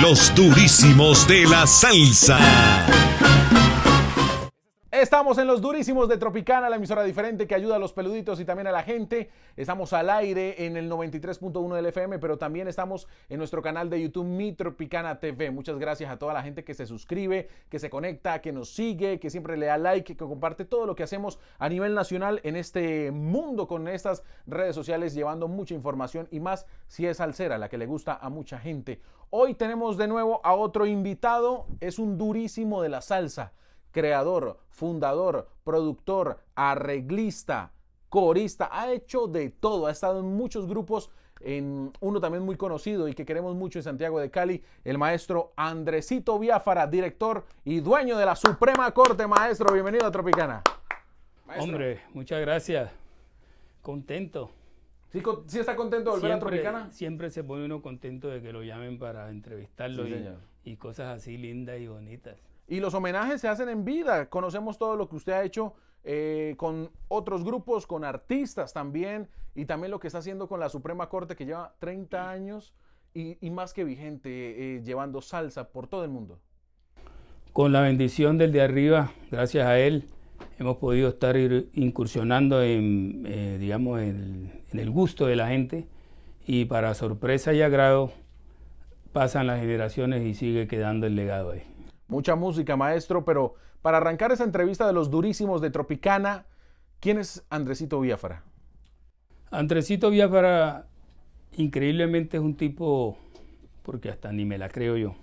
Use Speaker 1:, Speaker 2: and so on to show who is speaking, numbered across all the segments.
Speaker 1: Los durísimos de la salsa.
Speaker 2: Estamos en los durísimos de Tropicana, la emisora diferente que ayuda a los peluditos y también a la gente. Estamos al aire en el 93.1 del FM, pero también estamos en nuestro canal de YouTube, Mi Tropicana TV. Muchas gracias a toda la gente que se suscribe, que se conecta, que nos sigue, que siempre le da like, que comparte todo lo que hacemos a nivel nacional en este mundo con estas redes sociales, llevando mucha información y más si es salsera, la que le gusta a mucha gente. Hoy tenemos de nuevo a otro invitado, es un durísimo de la salsa. Creador, fundador, productor, arreglista, corista, ha hecho de todo, ha estado en muchos grupos, en uno también muy conocido y que queremos mucho en Santiago de Cali, el maestro Andresito Biafara, director y dueño de la Suprema Corte. Maestro, bienvenido a Tropicana.
Speaker 3: Maestro. Hombre, muchas gracias, contento.
Speaker 2: ¿Sí está contento de volver a Tropicana?
Speaker 3: Siempre se pone uno contento de que lo llamen para entrevistarlo,
Speaker 2: sí,
Speaker 3: y cosas así lindas y bonitas.
Speaker 2: Y los homenajes se hacen en vida. Conocemos todo lo que usted ha hecho con otros grupos, con artistas también, y también lo que está haciendo con la Suprema Corte, que lleva 30 años y más que vigente, llevando salsa por todo el mundo.
Speaker 3: Con la bendición del de arriba, gracias a él, hemos podido estar incursionando en, digamos, en el gusto de la gente, y para sorpresa y agrado pasan las generaciones y sigue quedando el legado ahí.
Speaker 2: Mucha música, maestro, pero para arrancar esa entrevista de los durísimos de Tropicana, ¿quién es Andresito Biafara?
Speaker 3: Andresito Biafara, increíblemente es un tipo, porque hasta ni me la creo yo,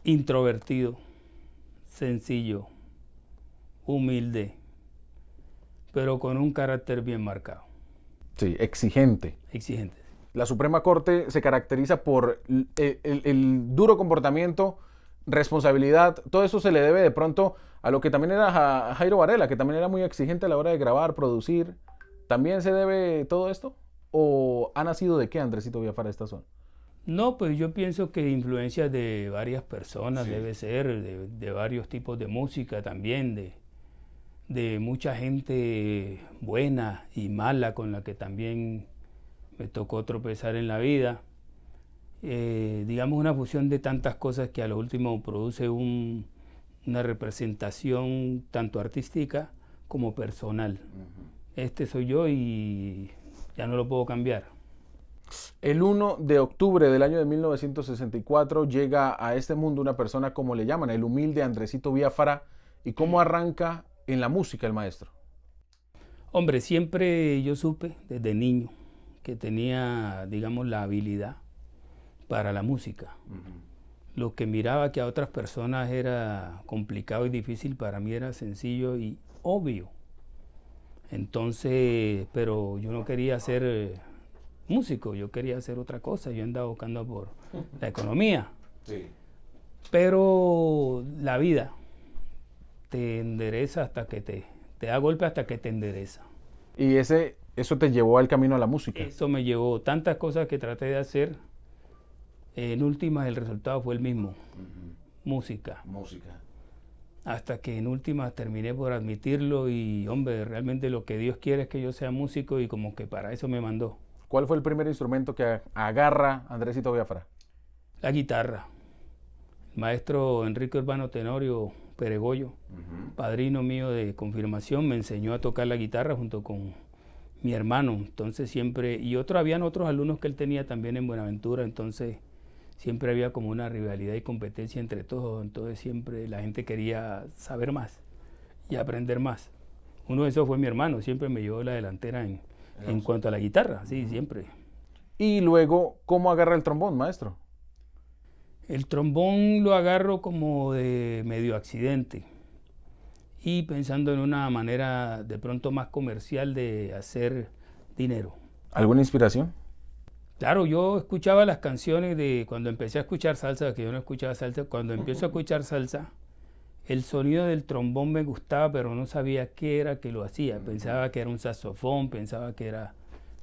Speaker 3: introvertido, sencillo, humilde, pero con un carácter bien marcado.
Speaker 2: Sí, exigente.
Speaker 3: Exigente.
Speaker 2: La Suprema Corte se caracteriza por el duro comportamiento, responsabilidad. Todo eso se le debe de pronto a lo que también era Jairo Varela, que también era muy exigente a la hora de grabar, producir. ¿También se debe todo esto? ¿O ha nacido de qué, Andresito Biafara, esta zona?
Speaker 3: No, pues yo pienso que influencias de varias personas,
Speaker 2: sí,
Speaker 3: debe ser, de varios tipos de música también, de mucha gente buena y mala con la que también me tocó tropezar en la vida. Digamos, una fusión de tantas cosas que a lo último produce una representación tanto artística como personal. Este soy yo y ya no lo puedo cambiar.
Speaker 2: El 1 de octubre del año de 1964 llega a este mundo una persona, como le llaman, el humilde Andresito Biafara. ¿Y cómo arranca en la música el maestro?
Speaker 3: Hombre, siempre yo supe desde niño que tenía, digamos, la habilidad para la música. Lo que miraba que a otras personas era complicado y difícil, para mí era sencillo y obvio. Entonces, pero yo no quería ser músico, yo quería hacer otra cosa. Yo andaba buscando por la economía.
Speaker 2: Sí.
Speaker 3: Pero la vida te endereza hasta que te da golpe hasta que te endereza.
Speaker 2: Y eso te llevó al camino a la música.
Speaker 3: Eso me llevó tantas cosas que traté de hacer. En últimas el resultado fue el mismo. Música. Hasta que en últimas terminé por admitirlo y, hombre, realmente lo que Dios quiere es que yo sea músico y como que para eso me mandó.
Speaker 2: ¿Cuál fue el primer instrumento que agarra Andresito Biafara?
Speaker 3: La guitarra. El maestro Enrique Urbano Tenorio Peregoyo, padrino mío de confirmación, me enseñó a tocar la guitarra junto con mi hermano. Entonces siempre, y habían otros alumnos que él tenía también en Buenaventura, entonces siempre había como una rivalidad y competencia entre todos. Entonces siempre la gente quería saber más y aprender más. Uno de esos fue mi hermano, siempre me llevó la delantera en cuanto a la guitarra, sí, siempre.
Speaker 2: Y luego, ¿cómo agarra el trombón, maestro?
Speaker 3: El trombón lo agarro como de medio accidente y pensando en una manera de pronto más comercial de hacer dinero.
Speaker 2: ¿Alguna inspiración?
Speaker 3: Claro, yo escuchaba las canciones de cuando empecé a escuchar salsa, que yo no escuchaba salsa. Cuando empiezo a escuchar salsa, el sonido del trombón me gustaba, pero no sabía qué era que lo hacía. Pensaba que era un saxofón, pensaba que era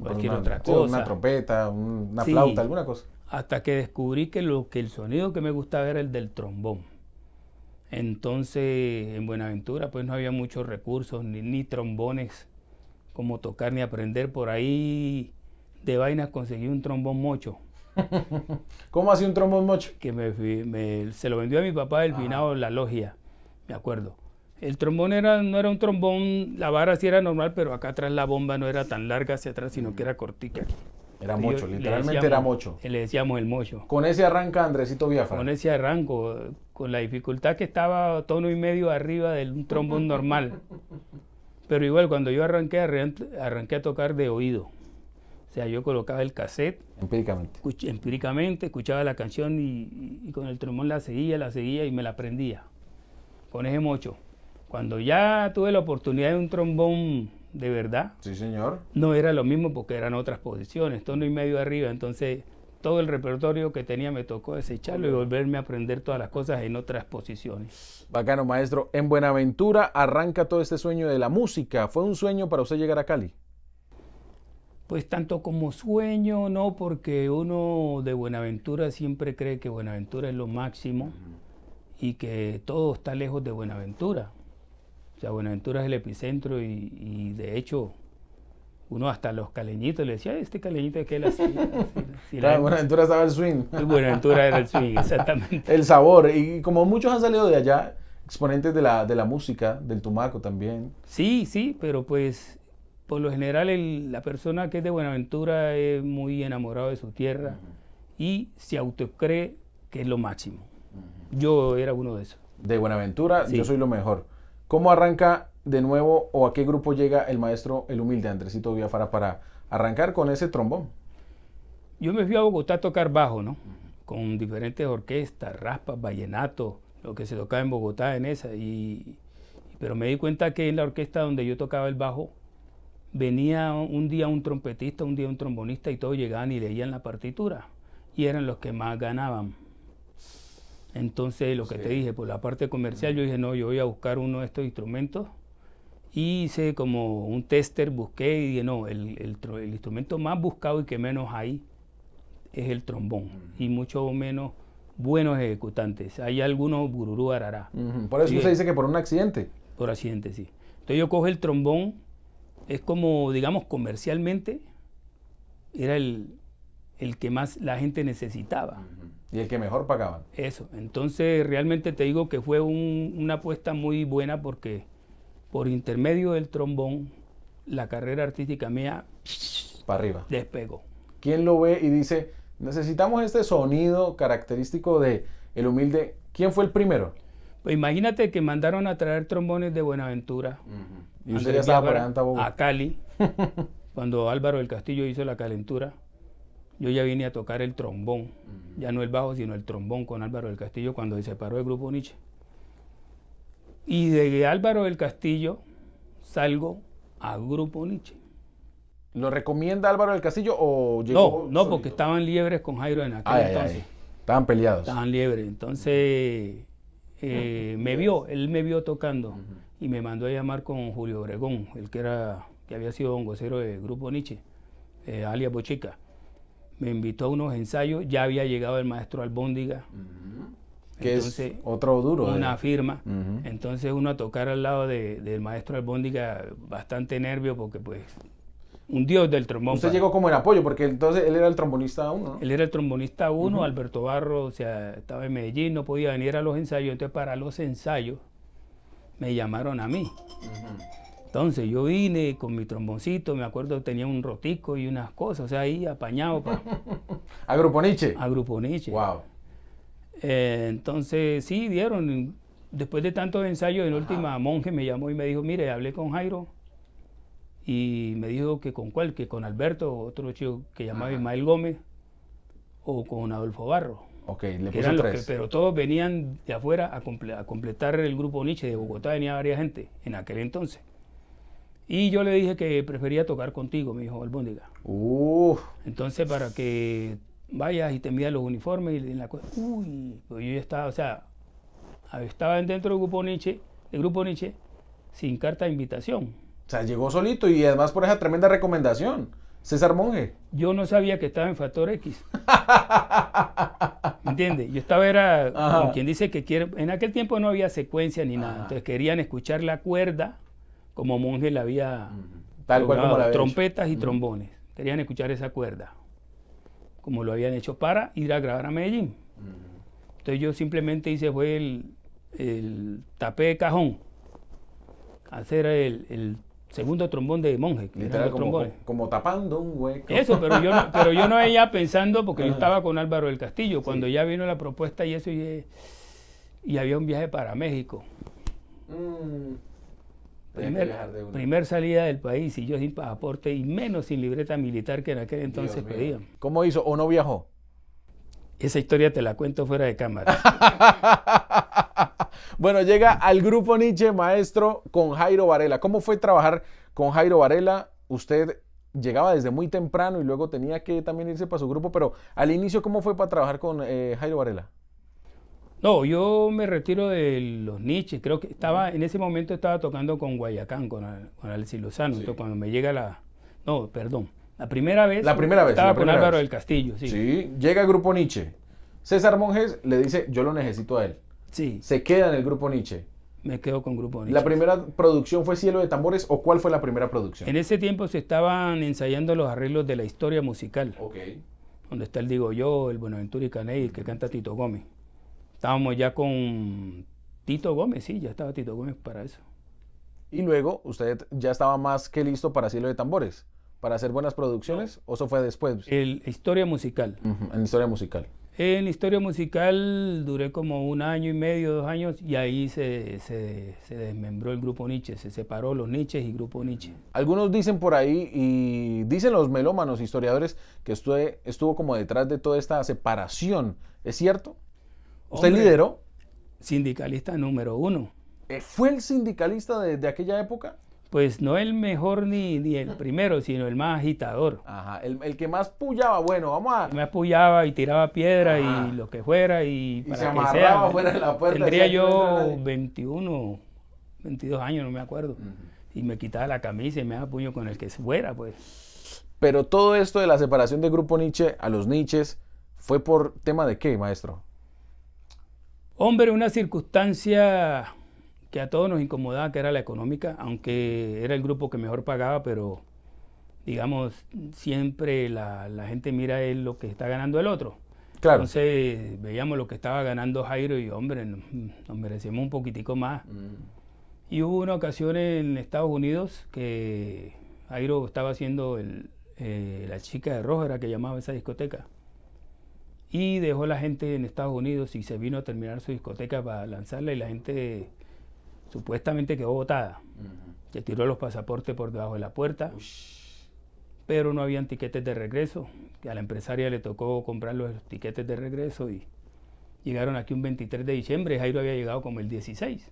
Speaker 3: cualquier otra cosa.
Speaker 2: Una trompeta, una
Speaker 3: Sí,
Speaker 2: flauta, alguna cosa.
Speaker 3: hasta que descubrí que el sonido que me gustaba era el del trombón. Entonces, en Buenaventura pues no había muchos recursos, ni trombones como tocar ni aprender. Por ahí de vainas conseguí un trombón mocho
Speaker 2: ¿Cómo hacía un trombón mocho?
Speaker 3: Que se lo vendió a mi papá el finado La Logia, me acuerdo. El trombón no era un trombón, la vara sí era normal, pero acá atrás la bomba no era tan larga hacia atrás, sino que era cortica aquí.
Speaker 2: Era mocho, literalmente era mocho.
Speaker 3: Le decíamos el mocho.
Speaker 2: Con ese arranca Andresito Biafra.
Speaker 3: Con ese arranco, con la dificultad que estaba tono y medio arriba de un trombón normal. Pero igual, cuando yo arranqué a tocar de oído. O sea, yo colocaba el cassette. Empíricamente, escuchaba la canción y con el trombón la seguía y me la aprendía. Con ese mocho. Cuando ya tuve la oportunidad de un trombón de verdad,
Speaker 2: sí, señor,
Speaker 3: no era lo mismo porque eran otras posiciones, tono y medio arriba, entonces todo el repertorio que tenía me tocó desecharlo y volverme a aprender todas las cosas en otras posiciones.
Speaker 2: Bacano, maestro. En Buenaventura arranca todo este sueño de la música. ¿Fue un sueño para usted llegar a Cali?
Speaker 3: Pues tanto como sueño, no, porque uno de Buenaventura siempre cree que Buenaventura es lo máximo y que todo está lejos de Buenaventura. O sea, Buenaventura es el epicentro y de hecho uno hasta los caleñitos le decía, este caleñito que él hacía.
Speaker 2: Claro, Buenaventura estaba el swing.
Speaker 3: Buenaventura era el swing, exactamente.
Speaker 2: El sabor. Y como muchos han salido de allá, exponentes de la música, del tumaco también.
Speaker 3: Sí, pero pues por lo general la persona que es de Buenaventura es muy enamorado de su tierra y se autocree que es lo máximo. Yo era uno de esos.
Speaker 2: De Buenaventura,
Speaker 3: sí.
Speaker 2: Yo soy lo mejor. ¿Cómo arranca de nuevo o a qué grupo llega el maestro El Humilde, Andresito Biafara, para arrancar con ese trombón?
Speaker 3: Yo me fui a Bogotá a tocar bajo, ¿no? Con diferentes orquestas, raspas, vallenato, lo que se tocaba en Bogotá en esa. Pero me di cuenta que en la orquesta donde yo tocaba el bajo, venía un día un trompetista, un día un trombonista y todos llegaban y leían la partitura. Y eran los que más ganaban. Entonces, lo que te dije, por la parte comercial, yo dije, no, yo voy a buscar uno de estos instrumentos. Y hice como un tester, busqué y dije, no, el instrumento más buscado y que menos hay es el trombón. Y mucho menos buenos ejecutantes. Hay algunos bururú arará.
Speaker 2: Por eso usted dice que por un accidente.
Speaker 3: Por accidente, sí. Entonces yo cojo el trombón, es como, digamos, comercialmente, era el que más la gente necesitaba.
Speaker 2: Y el que mejor pagaban.
Speaker 3: Eso, entonces realmente te digo que fue una apuesta muy buena porque por intermedio del trombón la carrera artística mía
Speaker 2: para arriba
Speaker 3: despegó.
Speaker 2: ¿Quién lo ve y dice, necesitamos este sonido característico de El Humilde? ¿Quién fue el primero?
Speaker 3: Pues imagínate que mandaron a traer trombones de Buenaventura.
Speaker 2: Y usted ya estaba por allá en Tabogo.
Speaker 3: A Cali, cuando Álvaro del Castillo hizo la calentura. Yo ya vine a tocar el trombón, ya no el bajo, sino el trombón con Álvaro del Castillo cuando se separó del grupo Nietzsche. Y de Álvaro del Castillo salgo a grupo Nietzsche.
Speaker 2: ¿Lo recomienda Álvaro del Castillo o llegó?
Speaker 3: No, porque estaban liebres con Jairo en aquel entonces.
Speaker 2: Estaban peleados.
Speaker 3: Estaban liebres. Entonces él me vio tocando y me mandó a llamar con Julio Obregón, el que había sido vocero del grupo Nietzsche, alias Bochica. Me invitó a unos ensayos, ya había llegado el maestro Albóndiga.
Speaker 2: Que entonces, es otro duro.
Speaker 3: Una firma. Entonces uno a tocar al lado del maestro Albóndiga, bastante nervio porque pues un dios del trombón.
Speaker 2: Usted llegó como en apoyo, porque entonces él era el trombonista 1, ¿no?
Speaker 3: Él era el trombonista 1, Alberto Barro, o sea, estaba en Medellín, no podía venir a los ensayos, entonces para los ensayos me llamaron a mí. Entonces yo vine con mi tromboncito, me acuerdo que tenía un rotico y unas cosas, o sea, ahí apañado para...
Speaker 2: ¿A Grupo Nietzsche?
Speaker 3: A Grupo Nietzsche.
Speaker 2: Wow.
Speaker 3: Entonces sí, dieron, después de tantos ensayos, en última Monje me llamó y me dijo, mire, hablé con Jairo y me dijo que con cuál, que con Alberto, otro chico que llamaba Ismael Gómez, o con Adolfo Barro.
Speaker 2: Ok, le puso
Speaker 3: eran
Speaker 2: 3.
Speaker 3: Pero todos venían de afuera a completar el Grupo Nietzsche, de Bogotá venía varias gente en aquel entonces. Y yo le dije que prefería tocar contigo, me dijo Albóndiga. Entonces, para que vayas y te midas los uniformes y en la cosa. Uy, pues yo ya estaba, o sea, estaba dentro del Grupo Nietzsche, sin carta de invitación.
Speaker 2: O sea, llegó solito y además por esa tremenda recomendación. César Monje.
Speaker 3: Yo no sabía que estaba en Factor X. ¿Me entiendes? Yo estaba, como quien dice que quiere. En aquel tiempo no había secuencia ni nada. Entonces querían escuchar la cuerda como Monje la había
Speaker 2: tal cual como la había
Speaker 3: trompetas y trombones. Querían escuchar esa cuerda. como lo habían hecho, para ir a grabar a Medellín. Entonces yo simplemente hice fue el tapé de cajón, hacer el segundo trombón de Monje. Que
Speaker 2: Literal, como tapando un hueco.
Speaker 3: Eso, pero yo no veía pensando, porque yo estaba con Álvaro del Castillo, cuando ya vino la propuesta y eso, y había un viaje para México. Primer salida del país, y yo sin pasaporte, y menos sin libreta militar, que en aquel entonces pedían.
Speaker 2: ¿Cómo hizo? ¿O no viajó?
Speaker 3: Esa historia te la cuento fuera de cámara.
Speaker 2: Bueno, llega al Grupo Niche, maestro, con Jairo Varela. ¿Cómo fue trabajar con Jairo Varela? Usted llegaba desde muy temprano y luego tenía que también irse para su grupo, pero al inicio, ¿cómo fue para trabajar con Jairo Varela?
Speaker 3: No, yo me retiro de los niches. Creo que en ese momento estaba tocando con Guayacán, con Alexis Lozano. Sí. Entonces, cuando me llega la primera vez estaba con Álvaro del Castillo.
Speaker 2: Sí, llega el Grupo Niche. César Monjes le dice, yo lo necesito a él.
Speaker 3: Sí.
Speaker 2: Se queda en el Grupo Niche.
Speaker 3: Me quedo con Grupo Niche.
Speaker 2: ¿La primera producción fue Cielo de Tambores o cuál fue la primera producción?
Speaker 3: En ese tiempo se estaban ensayando los arreglos de la historia musical.
Speaker 2: Ok.
Speaker 3: Donde está el Digo Yo, el Buenaventura y Caney, que canta Tito Gómez. Estábamos ya con Tito Gómez, sí, ya estaba Tito Gómez para eso.
Speaker 2: Y luego usted ya estaba más que listo para Cielo de Tambores, para hacer buenas producciones, ¿o eso fue después?
Speaker 3: Historia musical.
Speaker 2: En historia musical.
Speaker 3: En historia musical duré como 1 año y medio, 2 años, y ahí se desmembró el Grupo Niche, se separó los Niches y Grupo Niche.
Speaker 2: Algunos dicen por ahí, y dicen los melómanos, historiadores, que estuvo como detrás de toda esta separación. ¿Es cierto? ¿Usted lideró?
Speaker 3: Sindicalista número 1.
Speaker 2: ¿Fue el sindicalista de aquella época?
Speaker 3: Pues no el mejor ni el primero, sino el más agitador.
Speaker 2: Ajá, el que más pullaba, bueno, vamos a...
Speaker 3: Me apoyaba y tiraba piedra y lo que fuera. Y
Speaker 2: para se amarraba fuera de la puerta.
Speaker 3: Tendría yo 21, 22 años, no me acuerdo. Y me quitaba la camisa y me daba puño con el que fuera, pues.
Speaker 2: Pero todo esto de la separación del Grupo Niche a los Niches, ¿fue por tema de qué, maestro?
Speaker 3: Hombre, una circunstancia que a todos nos incomodaba, que era la económica, aunque era el grupo que mejor pagaba, pero digamos, siempre la gente mira lo que está ganando el otro.
Speaker 2: Claro.
Speaker 3: Entonces veíamos lo que estaba ganando Jairo y, hombre, nos merecíamos un poquitico más. Y hubo una ocasión en Estados Unidos que Jairo estaba haciendo la chica de rojo, era que llamaba esa discoteca. Y dejó la gente en Estados Unidos y se vino a terminar su discoteca para lanzarla, y la gente supuestamente quedó botada. Se tiró los pasaportes por debajo de la puerta, pero no habían tiquetes de regreso. A la empresaria le tocó comprar los tiquetes de regreso y llegaron aquí un 23 de diciembre. Jairo había llegado como el 16,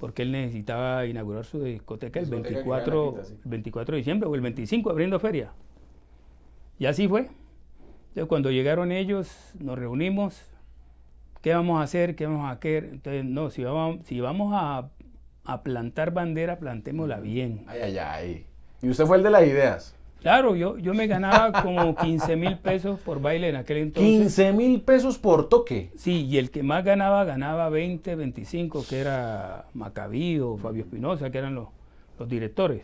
Speaker 3: porque él necesitaba inaugurar su discoteca el 24 de diciembre o el 25 abriendo feria. Y así fue. Entonces, cuando llegaron ellos, nos reunimos. ¿Qué vamos a hacer? ¿Qué vamos a hacer? Entonces, no, si vamos a plantar bandera, plantémosla bien.
Speaker 2: Ay. ¿Y usted fue el de las ideas?
Speaker 3: Claro, yo me ganaba como 15,000 pesos por baile en aquel entonces.
Speaker 2: 15,000 pesos por toque.
Speaker 3: Sí, y el que más ganaba 20, 25, que era Macabí o Fabio Espinosa, que eran los directores.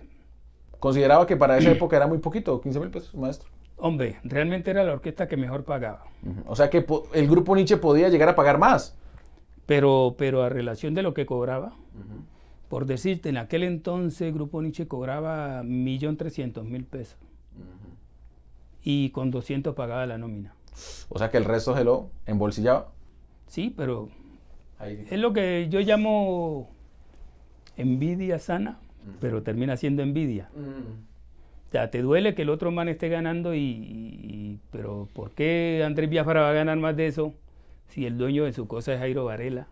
Speaker 2: ¿Consideraba que para esa época era muy poquito, 15,000 pesos, maestro?
Speaker 3: Hombre, realmente era la orquesta que mejor pagaba.
Speaker 2: O sea que el Grupo Niche podía llegar a pagar más.
Speaker 3: Pero a relación de lo que cobraba, por decirte, en aquel entonces el Grupo Niche cobraba 1.300.000 pesos. Y con 200 pagaba la nómina.
Speaker 2: O sea que el resto se lo embolsillaba.
Speaker 3: Sí, pero es lo que yo llamo envidia sana, pero termina siendo envidia. O sea, te duele que el otro man esté ganando, pero ¿por qué Andrés Biafara va a ganar más de eso si el dueño de su cosa es Jairo Varela?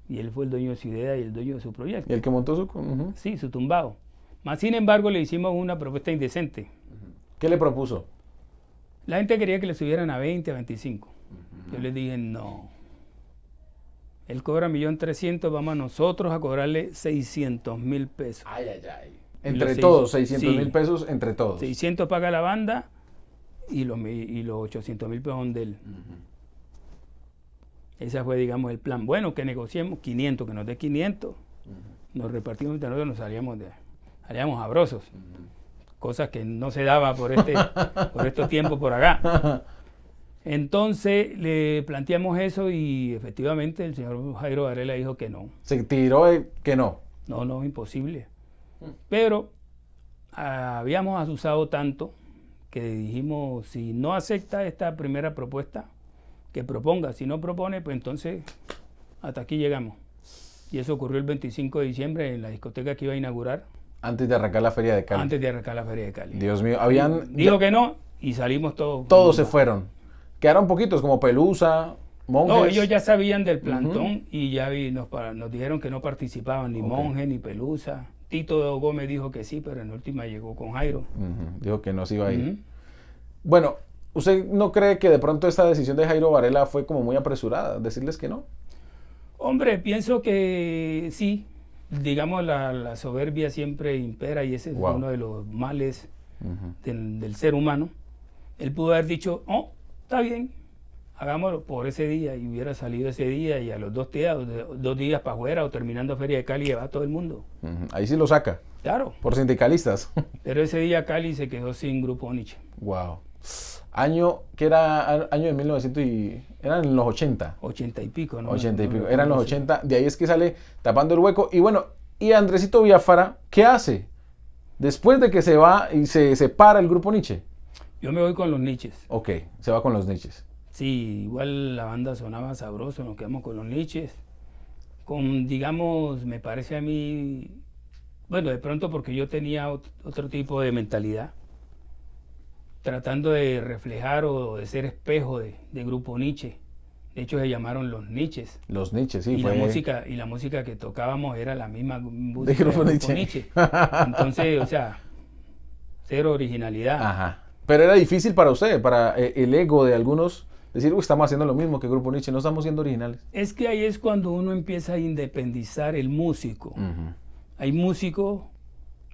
Speaker 3: Y él fue el dueño de su idea y el dueño de su proyecto.
Speaker 2: ¿Y el que montó su...?
Speaker 3: Sí, su tumbado. Más sin embargo, le hicimos una propuesta indecente.
Speaker 2: ¿Qué le propuso?
Speaker 3: La gente quería que le subieran a 20, a 25. Yo les dije, no. Él cobra 1.300.000, vamos a nosotros a cobrarle 600.000 pesos.
Speaker 2: Ay. Entre todos, 600.000 pesos entre todos.
Speaker 3: 600 paga la banda y los 800.000 pesos son de él. Ese fue, digamos, el plan. Bueno, que negociemos 500, que nos dé 500. Nos repartimos entre nosotros, nos salíamos sabrosos. Cosas que no se daba por estos tiempos por acá. Entonces le planteamos eso y efectivamente el señor Jairo Varela dijo que no.
Speaker 2: Se tiró que no.
Speaker 3: No, imposible. Pero habíamos asusado tanto que dijimos, si no acepta esta primera propuesta, que proponga. Si no propone, pues entonces hasta aquí llegamos. Y eso ocurrió el 25 de diciembre en la discoteca que iba a inaugurar.
Speaker 2: Antes de arrancar la Feria de Cali.
Speaker 3: Antes de arrancar la Feria de Cali.
Speaker 2: Dios mío,
Speaker 3: Dijo que no y salimos todos.
Speaker 2: Todos se fueron. Quedaron poquitos, como Pelusa, Monjes.
Speaker 3: No, ellos ya sabían del plantón y ya nos dijeron que no participaban ni Monjes ni Pelusa. Tito Gómez dijo que sí, pero en última llegó con Jairo.
Speaker 2: Dijo que no se iba a ir. Bueno, ¿usted no cree que de pronto esta decisión de Jairo Varela fue como muy apresurada, decirles que no?
Speaker 3: Hombre, pienso que sí. Digamos, la soberbia siempre impera y ese es uno de los males del ser humano. Él pudo haber dicho, oh, está bien, hagámoslo por ese día y hubiera salido ese día y a los 2 días para afuera o terminando Feria de Cali lleva a todo el mundo.
Speaker 2: Ahí sí lo saca.
Speaker 3: Claro.
Speaker 2: Por sindicalistas.
Speaker 3: Pero ese día Cali se quedó sin Grupo Nietzsche.
Speaker 2: Wow. Año que era año de 1900 y eran en los 80.
Speaker 3: 80 y pico, ¿no?
Speaker 2: 80 y pico. Eran los 80. De ahí es que sale tapando el hueco. Y bueno, y Andresito Biafara, ¿qué hace? Después de que se va y se separa el Grupo Nietzsche.
Speaker 3: Yo me voy con los Nietzsches.
Speaker 2: Ok, se va con los Nietzsches.
Speaker 3: Sí, igual la banda sonaba sabroso, nos quedamos con los Nietzsches. Con, digamos, me parece a mí, bueno, de pronto porque yo tenía otro tipo de mentalidad, tratando de reflejar o de ser espejo de Grupo Nietzsche. De hecho se llamaron los Nietzsches.
Speaker 2: Los Nietzsches, sí.
Speaker 3: Y
Speaker 2: fue...
Speaker 3: la música que tocábamos era la misma música
Speaker 2: de Grupo
Speaker 3: Nietzsche.
Speaker 2: Nietzsche.
Speaker 3: Entonces, o sea, cero originalidad.
Speaker 2: Ajá. Pero era difícil para usted, para el ego de algunos, decir, estamos haciendo lo mismo que Grupo Nietzsche, no estamos siendo originales.
Speaker 3: Es que ahí es cuando uno empieza a independizar el músico. Hay músicos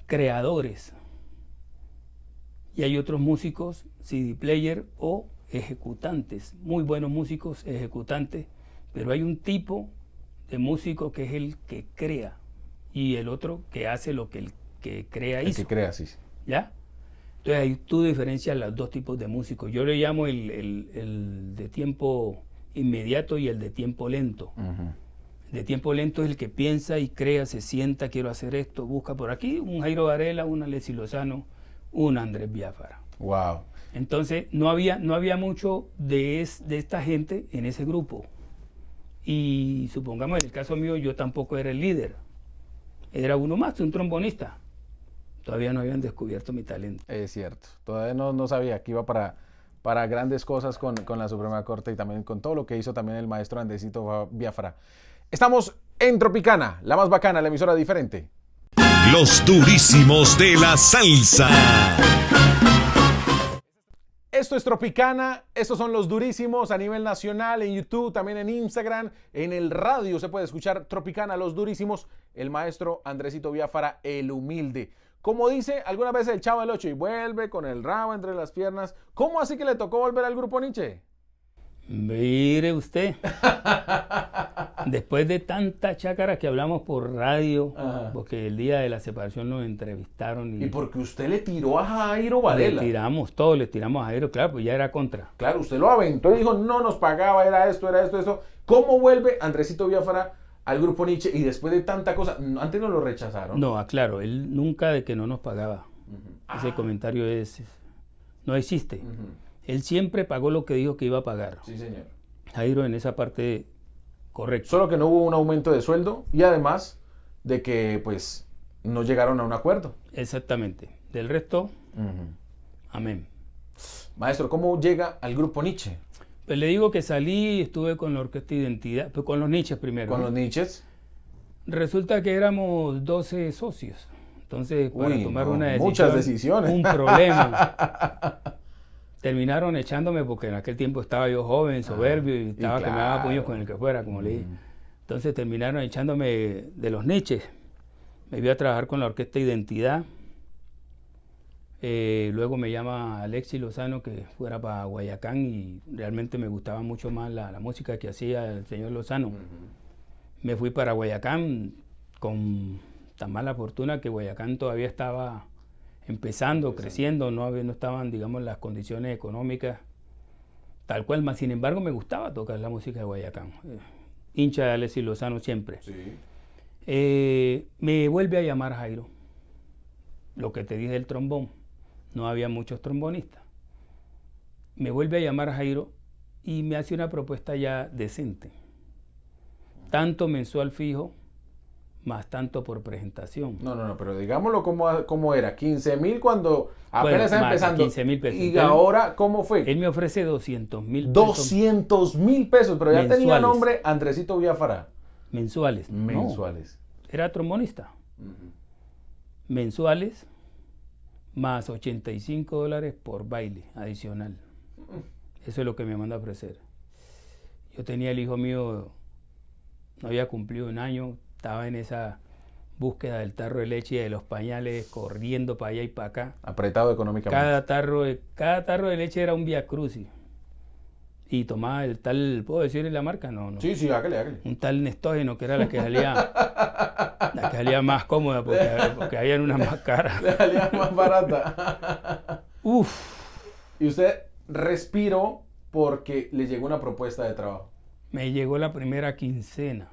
Speaker 3: creadores y hay otros músicos CD player o ejecutantes, muy buenos músicos ejecutantes, pero hay un tipo de músico que es el que crea y el otro que hace lo que el que crea hizo.
Speaker 2: El que crea, sí.
Speaker 3: ¿Ya? Entonces ahí tú diferencias los dos tipos de músicos. Yo le llamo el de tiempo inmediato y el de tiempo lento. El de tiempo lento es el que piensa y crea, se sienta, quiero hacer esto, busca por aquí, un Jairo Varela, un Alexis Lozano, un Andrés Biafara.
Speaker 2: Wow.
Speaker 3: Entonces no había mucho de esta gente en ese grupo. Y supongamos en el caso mío yo tampoco era el líder. Era uno más, un trombonista. Todavía no habían descubierto mi talento.
Speaker 2: Es cierto. Todavía no sabía que iba para grandes cosas con la Suprema Corte y también con todo lo que hizo también el maestro Andresito Biafara. Estamos en Tropicana, la más bacana, la emisora diferente.
Speaker 1: Los durísimos de la salsa.
Speaker 2: Esto es Tropicana, estos son los durísimos a nivel nacional, en YouTube, también en Instagram, en el radio se puede escuchar Tropicana, los durísimos, el maestro Andresito Biafara, el humilde. Como dice alguna vez el Chavo del Ocho, y vuelve con el rabo entre las piernas. ¿Cómo así que le tocó volver al Grupo Nietzsche?
Speaker 3: Mire usted, después de tanta chácara que hablamos por radio, porque el día de la separación nos entrevistaron.
Speaker 2: Y porque usted le tiró a Jairo Varela.
Speaker 3: Le tiramos a Jairo, claro, pues ya era contra.
Speaker 2: Claro, usted lo aventó y dijo, no nos pagaba, era esto. ¿Cómo vuelve Andresito Biafara al Grupo Nietzsche y después de tanta cosa? Antes no lo rechazaron.
Speaker 3: No, claro, él nunca de que no nos pagaba. Ese comentario no existe. Él siempre pagó lo que dijo que iba a pagar.
Speaker 2: Sí, señor.
Speaker 3: Jairo en esa parte, correcto.
Speaker 2: Solo que no hubo un aumento de sueldo y además de que pues no llegaron a un acuerdo.
Speaker 3: Exactamente. Del resto, amén.
Speaker 2: Maestro, ¿cómo llega al Grupo Nietzsche?
Speaker 3: Pues le digo que salí, estuve con la Orquesta Identidad, pues con los Nietzsches primero.
Speaker 2: ¿Con los Nietzsches?
Speaker 3: Resulta que éramos 12 socios. Entonces, para tomar una decisión,
Speaker 2: muchas decisiones.
Speaker 3: Un problema. Terminaron echándome porque en aquel tiempo estaba yo joven, soberbio, y estaba que me daba puños con el que fuera, como le dije. Entonces terminaron echándome de los Nietzsches. Me iba a trabajar con la Orquesta Identidad. Luego me llama Alexis Lozano que fuera para Guayacán y realmente me gustaba mucho más la música que hacía el señor Lozano. Me fui para Guayacán con tan mala fortuna que Guayacán todavía estaba empezando, creciendo, no estaban, digamos, las condiciones económicas tal cual, más sin embargo me gustaba tocar la música de Guayacán. Hincha de Alexis Lozano siempre.
Speaker 2: Sí.
Speaker 3: Me vuelve a llamar Jairo. Lo que te dije del trombón, no había muchos trombonistas. Me vuelve a llamar Jairo y me hace una propuesta ya decente. Tanto mensual fijo, más tanto por presentación.
Speaker 2: No, pero digámoslo como era. 15,000 cuando apenas está
Speaker 3: más de
Speaker 2: empezando.
Speaker 3: 15,000 pesos.
Speaker 2: Y ahora, ¿cómo fue?
Speaker 3: Él me ofrece 200,000 pesos
Speaker 2: 200,000 pesos, pero ya tenía
Speaker 3: mensuales.
Speaker 2: nombre Andresito Villafara.
Speaker 3: mensuales. No,
Speaker 2: Mensuales.
Speaker 3: era trombonista. Mensuales, más $85 por baile adicional. Eso es lo que me manda a ofrecer. Yo tenía el hijo mío, no había cumplido un año, estaba en esa búsqueda del tarro de leche y de los pañales, corriendo para allá y para acá.
Speaker 2: Apretado económicamente.
Speaker 3: Cada tarro de leche era un Via Crucis. Y tomaba el tal, ¿puedo decirle la marca? No.
Speaker 2: Sí, hágale.
Speaker 3: Un tal Nestógeno, que era la que salía más cómoda, porque había una más cara.
Speaker 2: Le salía más barata.
Speaker 3: Uf,
Speaker 2: Y usted respiró porque le llegó una propuesta de trabajo.
Speaker 3: me llegó la primera quincena.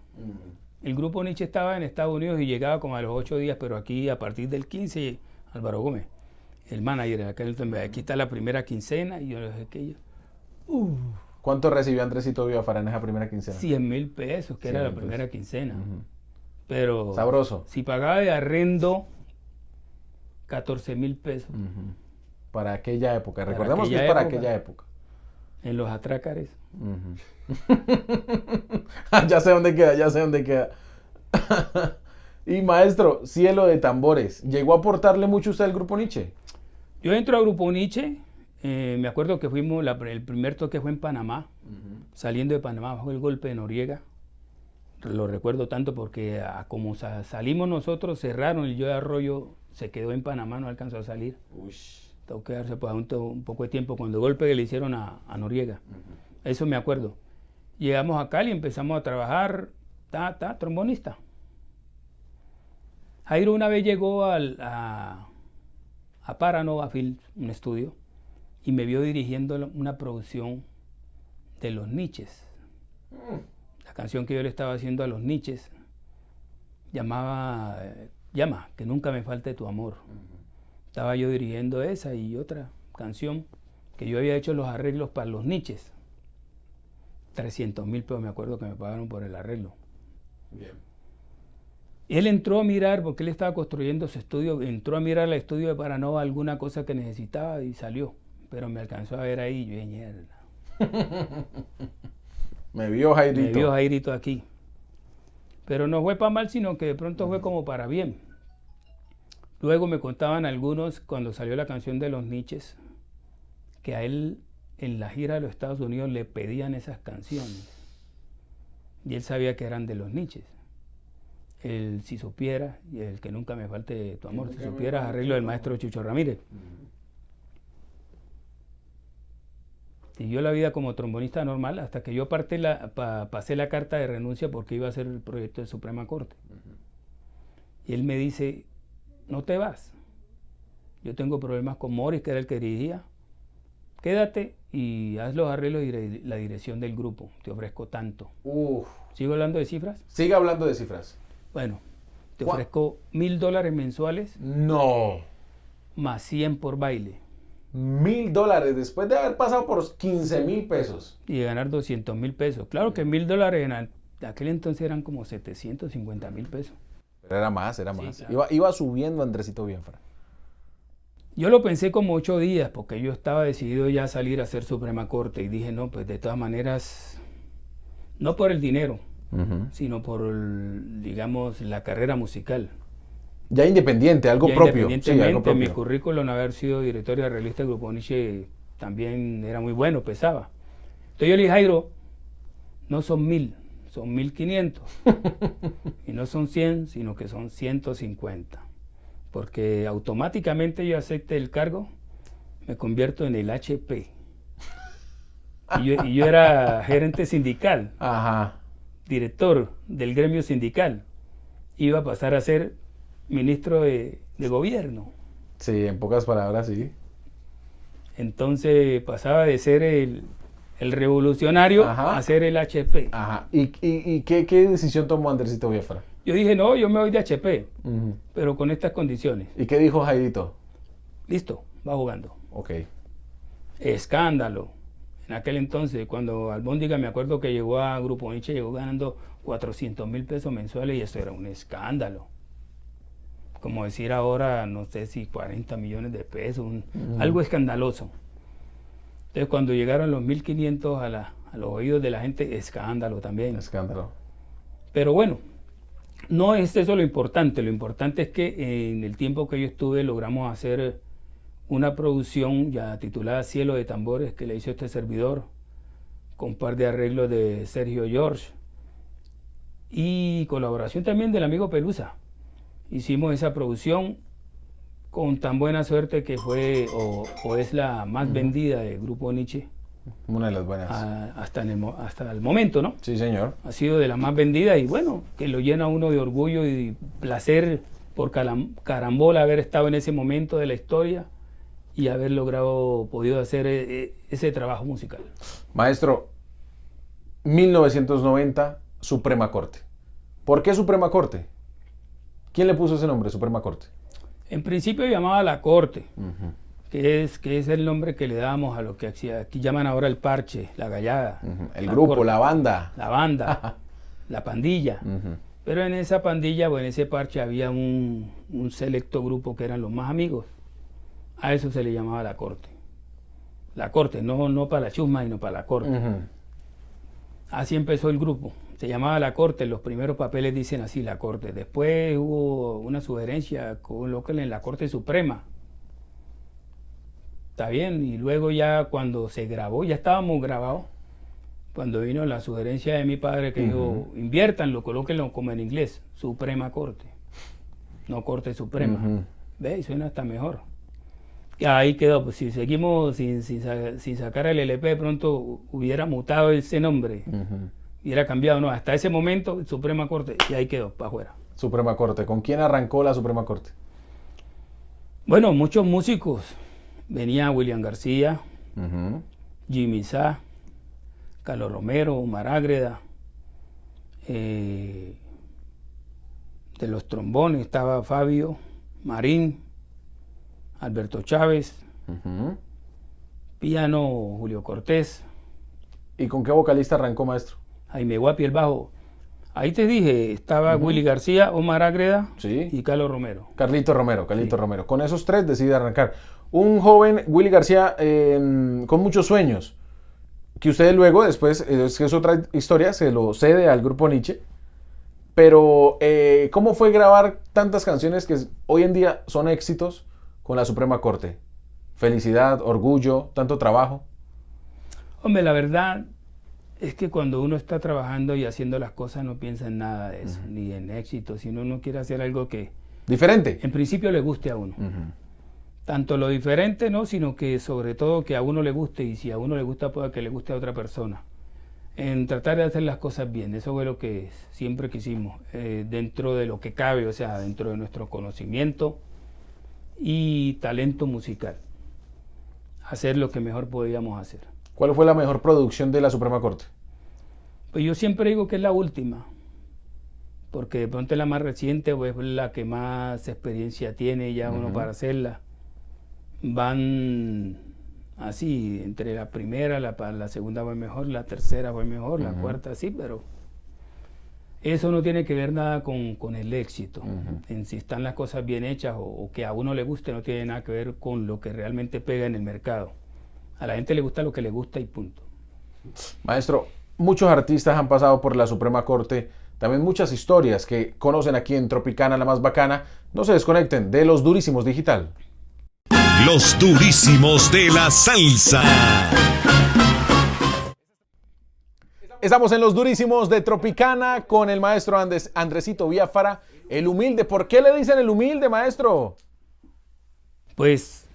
Speaker 3: El grupo Nietzsche estaba en Estados Unidos y llegaba como a los 8 días, pero aquí a partir del 15, Álvaro Gómez, el manager de aquel entonces, aquí está la primera quincena, y yo le dije que
Speaker 2: ¿Cuánto recibió Andresito Villafara en esa primera quincena?
Speaker 3: 100,000 pesos, que era
Speaker 2: 100,000
Speaker 3: la primera
Speaker 2: pesos.
Speaker 3: quincena.
Speaker 2: Ujú.
Speaker 3: Pero
Speaker 2: Sabroso.
Speaker 3: si pagaba de arrendo 14,000 pesos
Speaker 2: Para aquella época.
Speaker 3: Para
Speaker 2: Recordemos que es
Speaker 3: aquella
Speaker 2: para
Speaker 3: época.
Speaker 2: aquella época.
Speaker 3: en los atrácares.
Speaker 2: Ya sé dónde queda. Y maestro, Cielo de Tambores, ¿llegó a aportarle mucho usted al grupo Nietzsche?
Speaker 3: Yo entro a Grupo Nietzsche, me acuerdo que fuimos, el primer toque fue en Panamá, saliendo de Panamá bajo el golpe de Noriega. Lo recuerdo tanto porque como salimos nosotros, cerraron, y yo de Arroyo se quedó en Panamá, no alcanzó a salir. Tengo que quedarse pues, un poco de tiempo cuando el golpe que le hicieron a Noriega. Eso me acuerdo. Llegamos a Cali, empezamos a trabajar, trombonista. Jairo una vez llegó a Paranova Film, un estudio, y me vio dirigiendo una producción de Los Niches. La canción que yo le estaba haciendo a Los Niches llama, que nunca me falte tu amor. Estaba yo dirigiendo esa y otra canción que yo había hecho los arreglos para Los Niches. 300,000 pesos me acuerdo que me pagaron por el arreglo.
Speaker 2: Bien.
Speaker 3: Él entró a mirar, porque él estaba construyendo su estudio, entró a mirar el estudio de Paranova, alguna cosa que necesitaba y salió. Pero me alcanzó a ver ahí y yo dije, mierda.
Speaker 2: Me vio Jairito.
Speaker 3: Me vio Jairito aquí. Pero no fue para mal, sino que de pronto fue como para bien. Luego me contaban algunos, cuando salió la canción de Los Niches, que a él en la gira de los Estados Unidos le pedían esas canciones. Y él sabía que eran de Los Niches. El Si Supiera y el Que Nunca Me Falte Tu Amor. Si Supieras, arreglo del maestro Chucho Ramírez. Siguió la vida como trombonista normal hasta que yo pasé la carta de renuncia porque iba a hacer el proyecto de Suprema Corte. Y él me dice, no te vas. Yo tengo problemas con Morris, que era el que dirigía. Quédate y haz los arreglos y la dirección del grupo. Te ofrezco tanto. ¿Sigo hablando de cifras?
Speaker 2: Siga hablando de cifras.
Speaker 3: Bueno, te ofrezco $1,000 mensuales
Speaker 2: No.
Speaker 3: más 100 por baile.
Speaker 2: $1,000 después de haber pasado por 15,000 pesos.
Speaker 3: Y de ganar 200,000 pesos. Claro que $1,000 en aquel entonces eran como 750,000 pesos.
Speaker 2: Pero era más.
Speaker 3: claro.
Speaker 2: Iba subiendo Andresito Villafara.
Speaker 3: Yo lo pensé como 8 días porque yo estaba decidido ya a salir a hacer Suprema Corte y dije, no, pues de todas maneras, no por el dinero, sino por, digamos, la carrera musical.
Speaker 2: Ya independiente, algo
Speaker 3: Ya
Speaker 2: propio.
Speaker 3: Independientemente,
Speaker 2: algo propio.
Speaker 3: mi currículum, haber sido director de revista del Grupo Nietzsche, también era muy bueno, pesaba. Entonces yo le dije, Jairo, no son 1,000, son 1,500. Y no son 100, sino que son 150. Porque automáticamente yo acepté el cargo, me convierto en el HP. Y yo era gerente sindical,
Speaker 2: Ajá.
Speaker 3: director del gremio sindical. Iba a pasar a ser ministro de gobierno.
Speaker 2: Sí, en pocas palabras, sí.
Speaker 3: Entonces pasaba de ser el el revolucionario
Speaker 2: Ajá.
Speaker 3: a ser el HP.
Speaker 2: Ajá. ¿Y qué decisión tomó Andresito Biafra?
Speaker 3: Yo dije, no, yo me voy de HP,
Speaker 2: Ujú.
Speaker 3: pero con estas condiciones.
Speaker 2: ¿Y qué dijo Jairito?
Speaker 3: Listo, va jugando.
Speaker 2: Ok.
Speaker 3: Escándalo. En aquel entonces, cuando Albóndiga, me acuerdo que llegó a Grupo Nietzsche, llegó ganando 400.000 pesos mensuales y eso era un escándalo. Como decir ahora, no sé si 40 millones de pesos, algo escandaloso. Entonces, cuando llegaron los 1.500 a los oídos de la gente, escándalo también.
Speaker 2: Escándalo.
Speaker 3: Pero bueno, no es eso lo importante es que en el tiempo que yo estuve logramos hacer una producción ya titulada Cielo de Tambores que le hizo este servidor, con un par de arreglos de Sergio George y colaboración también del amigo Pelusa. Hicimos esa producción con tan buena suerte que fue o es la más vendida del Grupo Nietzsche
Speaker 2: Una de las buenas.
Speaker 3: hasta el momento, ¿no?
Speaker 2: Sí, señor.
Speaker 3: Ha sido de las más vendidas y bueno, que lo llena a uno de orgullo y placer por carambola haber estado en ese momento de la historia y haber podido hacer ese trabajo musical.
Speaker 2: Maestro, 1990, Suprema Corte. ¿Por qué Suprema Corte? ¿Quién le puso ese nombre, Suprema Corte?
Speaker 3: En principio llamaba La Corte, que es el nombre que le damos a lo que aquí llaman ahora el parche, la gallada.
Speaker 2: El
Speaker 3: la
Speaker 2: grupo,
Speaker 3: corte,
Speaker 2: la banda.
Speaker 3: La banda, la pandilla. Pero en esa pandilla o en ese parche había un selecto grupo que eran los más amigos. A eso se le llamaba La Corte. La Corte, no para la chusma, sino para la corte. Así empezó el grupo. Se llamaba La Corte, los primeros papeles dicen así, La Corte. Después hubo una sugerencia, colóquenle en la Corte Suprema. Está bien, y luego ya cuando se grabó, ya estábamos grabados, cuando vino la sugerencia de mi padre que dijo, inviértanlo, colóquenlo como en inglés, Suprema Corte, no Corte Suprema. ¿Ves? Y suena hasta mejor. Y ahí quedó, pues si seguimos sin sacar el LP, de pronto hubiera mutado ese nombre. Hubiera cambiado, no, hasta ese momento, Suprema Corte, y ahí quedó, para afuera.
Speaker 2: Suprema Corte. ¿Con quién arrancó la Suprema Corte?
Speaker 3: Bueno, muchos músicos. Venía William García, Jimmy Sá, Carlos Romero, Omar Ágreda. De los trombones estaba Fabio Marín, Alberto Chávez, piano Julio Cortés.
Speaker 2: ¿Y con qué vocalista arrancó, maestro?
Speaker 3: Jaime Guapi el bajo. Ahí te dije, estaba Willy García, Omar Ágreda y Carlos Romero.
Speaker 2: Carlito Romero. Con esos tres decide arrancar. Un joven Willy García con muchos sueños, que usted luego, después, es otra historia, se lo cede al Grupo Nietzsche. Pero, ¿cómo fue grabar tantas canciones que hoy en día son éxitos con la Suprema Corte? Felicidad, orgullo, tanto trabajo.
Speaker 3: Hombre, la verdad es que cuando uno está trabajando y haciendo las cosas no piensa en nada de eso, ni en éxito, sino uno quiere hacer algo que
Speaker 2: diferente,
Speaker 3: en principio le guste a uno. Tanto lo diferente, ¿no? Sino que sobre todo que a uno le guste, y si a uno le gusta, pueda que le guste a otra persona. En tratar de hacer las cosas bien, eso fue lo que siempre quisimos, dentro de lo que cabe, o sea, dentro de nuestro conocimiento y talento musical. Hacer lo que mejor podíamos hacer.
Speaker 2: ¿Cuál fue la mejor producción de la Suprema Corte?
Speaker 3: Pues yo siempre digo que es la última, porque de pronto es la más reciente, o es la que más experiencia tiene ya uno para hacerla. Van así, entre la primera, la segunda fue mejor, la tercera fue mejor, la cuarta sí, pero eso no tiene que ver nada con el éxito. En si están las cosas bien hechas o que a uno le guste, no tiene nada que ver con lo que realmente pega en el mercado. A la gente le gusta lo que le gusta y punto.
Speaker 2: Maestro, muchos artistas han pasado por la Suprema Corte, también muchas historias que conocen aquí en Tropicana, la más bacana. No se desconecten de Los Durísimos Digital.
Speaker 1: Los Durísimos de la Salsa.
Speaker 2: Estamos en Los Durísimos de Tropicana con el maestro Andresito Biafara, el humilde. ¿Por qué le dicen el humilde, maestro?
Speaker 3: Pues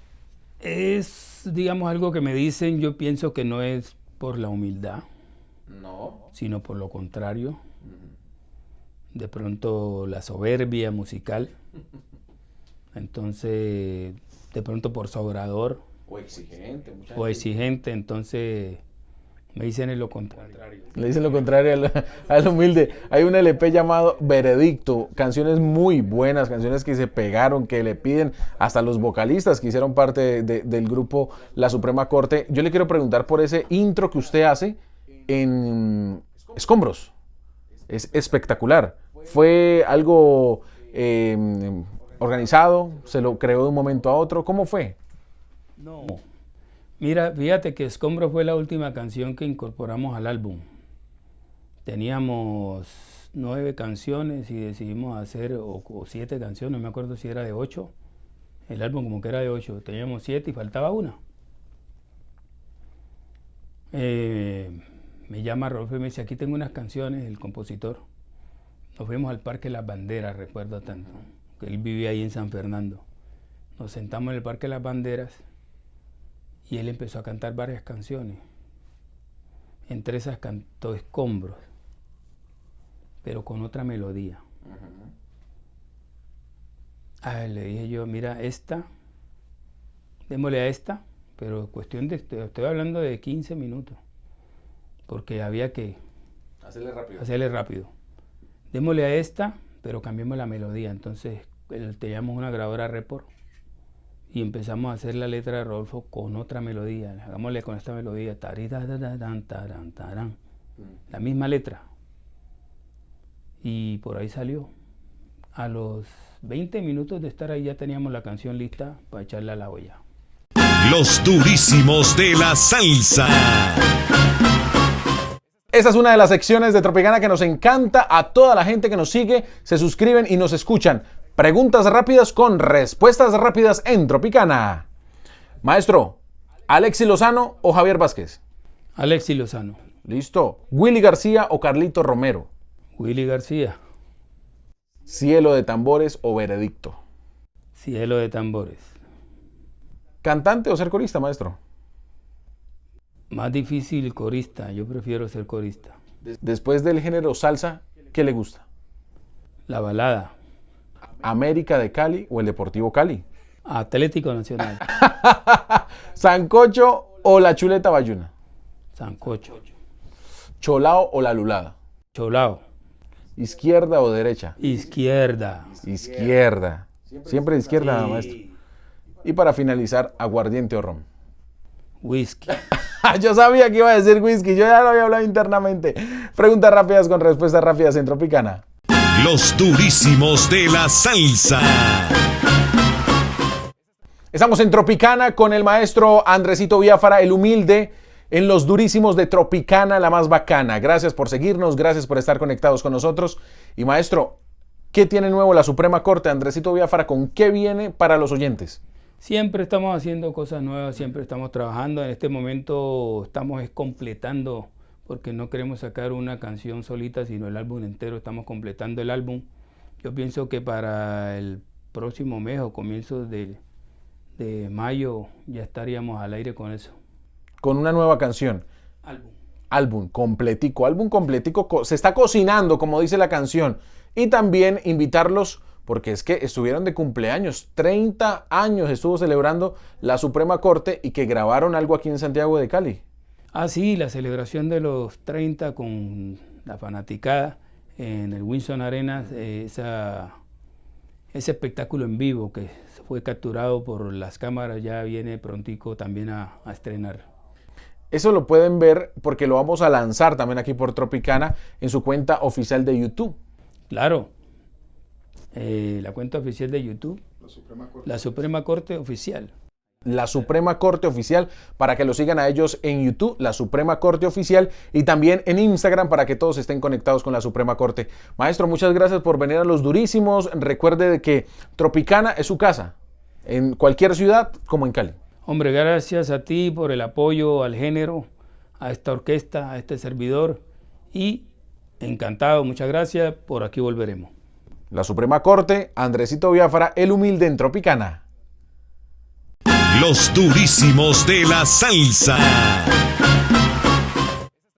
Speaker 3: es, digamos, algo que me dicen, yo pienso que no es por la humildad, sino por lo contrario. De pronto la soberbia musical. Entonces, de pronto por sobrador.
Speaker 2: O exigente.
Speaker 3: Entonces Me dicen lo contrario.
Speaker 2: Le dicen lo contrario al humilde. Hay un LP llamado Veredicto, canciones muy buenas, canciones que se pegaron, que le piden hasta los vocalistas que hicieron parte del grupo La Suprema Corte. Yo le quiero preguntar por ese intro que usted hace en Escombros. Es espectacular. ¿Fue algo organizado? ¿Se lo creó de un momento a otro? ¿Cómo fue?
Speaker 3: No. Mira, fíjate que Escombros fue la última canción que incorporamos al álbum. Teníamos 9 canciones y decidimos hacer o 7 canciones, no me acuerdo si era de 8. El álbum como que era de 8. Teníamos 7 y faltaba una. Me llama Rodolfo y me dice, aquí tengo unas canciones, el compositor. Nos fuimos al Parque Las Banderas, recuerdo tanto, que él vivía ahí en San Fernando. Nos sentamos en el Parque Las Banderas y él empezó a cantar varias canciones. Entre esas cantó Escombros, pero con otra melodía. Le dije yo, mira, esta, démosle a esta, pero cuestión de, estoy hablando de 15 minutos, porque había que hacerle rápido. Démosle a esta, pero cambiemos la melodía. Entonces teníamos una grabadora Report y empezamos a hacer la letra de Rodolfo con otra melodía. Hagámosle con esta melodía, la misma letra. Y por ahí salió. A los 20 minutos de estar ahí ya teníamos la canción lista para echarla a la olla.
Speaker 1: Los durísimos de la salsa.
Speaker 2: Esa es una de las secciones de Tropicana que nos encanta a toda la gente que nos sigue, se suscriben y nos escuchan. Preguntas rápidas con respuestas rápidas en Tropicana. Maestro, ¿Alexis Lozano o Javier Vázquez?
Speaker 3: Alexis Lozano.
Speaker 2: Listo. ¿Willy García o Carlito Romero?
Speaker 3: Willy García.
Speaker 2: ¿Cielo de tambores o Veredicto?
Speaker 3: Cielo de tambores.
Speaker 2: ¿Cantante o ser corista, maestro?
Speaker 3: Más difícil corista, yo prefiero ser corista.
Speaker 2: Después del género salsa, ¿qué le gusta?
Speaker 3: La balada.
Speaker 2: ¿América de Cali o el Deportivo Cali?
Speaker 3: Atlético Nacional.
Speaker 2: ¿Sancocho o la chuleta bayuna?
Speaker 3: Sancocho.
Speaker 2: ¿Cholao o la lulada?
Speaker 3: Cholao.
Speaker 2: ¿Izquierda o derecha?
Speaker 3: Izquierda.
Speaker 2: Izquierda. Siempre de izquierda, sí. Maestro. Y para finalizar, ¿aguardiente o ron?
Speaker 3: Whisky.
Speaker 2: Yo sabía que iba a decir whisky, yo ya lo había hablado internamente. Preguntas rápidas con respuestas rápidas en Tropicana.
Speaker 1: Los durísimos de la salsa.
Speaker 2: Estamos en Tropicana con el maestro Andresito Biafara, el humilde, en los durísimos de Tropicana, la más bacana. Gracias por seguirnos, gracias por estar conectados con nosotros. Y maestro, ¿qué tiene nuevo la Suprema Corte, Andresito Biafara? ¿Con qué viene para los oyentes?
Speaker 3: Siempre estamos haciendo cosas nuevas, siempre estamos trabajando. En este momento estamos completando, porque no queremos sacar una canción solita, sino el álbum entero. Estamos completando el álbum. Yo pienso que para el próximo mes o comienzos de mayo ya estaríamos al aire con eso.
Speaker 2: Con una nueva canción. Álbum completico. Álbum completico. Se está cocinando, como dice la canción. Y también invitarlos, porque es que estuvieron de cumpleaños. 30 años estuvo celebrando la Suprema Corte y que grabaron algo aquí en Santiago de Cali.
Speaker 3: Ah, sí, la celebración de los 30 con la fanaticada en el Winson Arena, ese espectáculo en vivo que fue capturado por las cámaras, ya viene prontico también a estrenar.
Speaker 2: Eso lo pueden ver porque lo vamos a lanzar también aquí por Tropicana en su cuenta oficial de YouTube.
Speaker 3: Claro, la cuenta oficial de YouTube, la Suprema Corte Oficial.
Speaker 2: La Suprema Corte Oficial, para que lo sigan a ellos en YouTube, la Suprema Corte Oficial, y también en Instagram para que todos estén conectados con la Suprema Corte. Maestro, muchas gracias por venir a Los Durísimos. Recuerde de que Tropicana es su casa, en cualquier ciudad como en Cali.
Speaker 3: Hombre, gracias a ti por el apoyo al género, a esta orquesta, a este servidor, y encantado, muchas gracias, por aquí volveremos.
Speaker 2: La Suprema Corte, Andresito Biafara, el humilde en Tropicana.
Speaker 1: Los durísimos de la salsa.